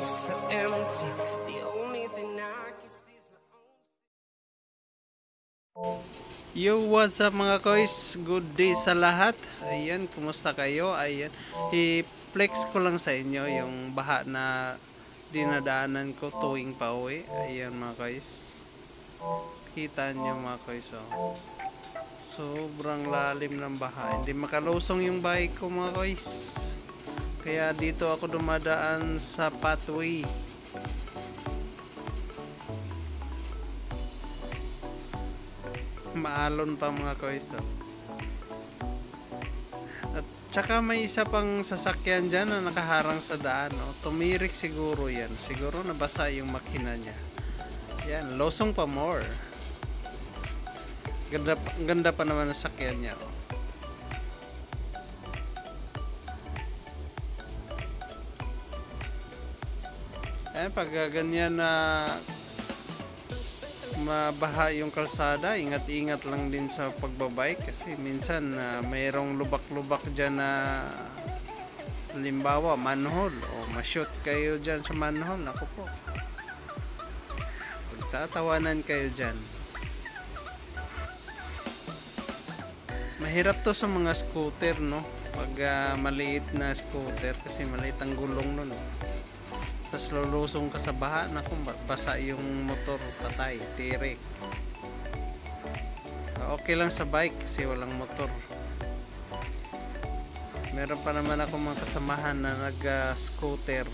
so empty. The only thing I can see is my own. Yo, what's up mga kois? Good day sa lahat. Ayan, kumusta kayo? Ayan, i-flex ko lang sa inyo yung baha na dinadaanan ko tuwing pauwi. Ayan mga kois. Kita nyo mga kois, oh. Sobrang lalim ng baha. Hindi makalusong yung bike ko mga kois. Kaya dito ako dumadaan sa pathway. Maalon pa mga kois, oh. At tsaka may isa pang sasakyan dyan na nakaharang sa daan, oh. Tumirik siguro yan. Siguro nabasa yung makina niya. Yan, losong pa more. Ganda pa naman ang sakyan niya, oh. Pag ganyan na mabaha yung kalsada, ingat-ingat lang din sa pagbabike kasi minsan mayroong lubak-lubak dyan na halimbawa manhole o ma-shoot kayo dyan sa manhole. Ako po, pagtatawanan kayo dyan. Mahirap to sa mga scooter, no? Pag maliit na scooter kasi maliit ang gulong nun, tapos lulusong ka sa baha, naku, basa yung motor, patay, tirik. Okay lang sa bike kasi walang motor. Meron pa naman ako mga kasamahan na nag-scooter.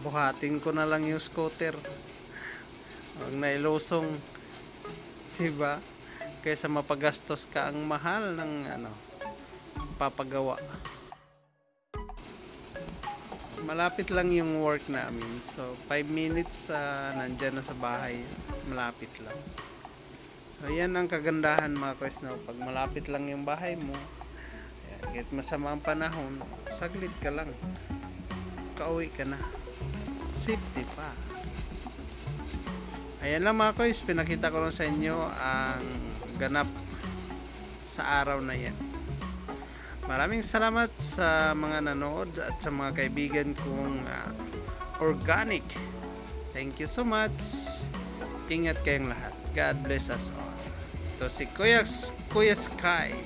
Buhatin ko na lang yung scooter. Huwag na ilusong, diba? Kaysa mapagastos ka, ang mahal ng papagawa. Malapit lang yung work namin. So 5 minutes nandyan na sa bahay. Malapit lang. So yan ang kagandahan mga kois, no? Pag malapit lang yung bahay mo, kahit masama ang panahon, saglit ka lang, kauwi ka na, safety pa. Ayan lang mga kois, pinakita ko lang sa inyo ang ganap sa araw na yan. Maraming salamat sa mga nanood at sa mga kaibigan kong organic. Thank you so much. Ingat kayong lahat. God bless us all. Ito si Kuya Sky.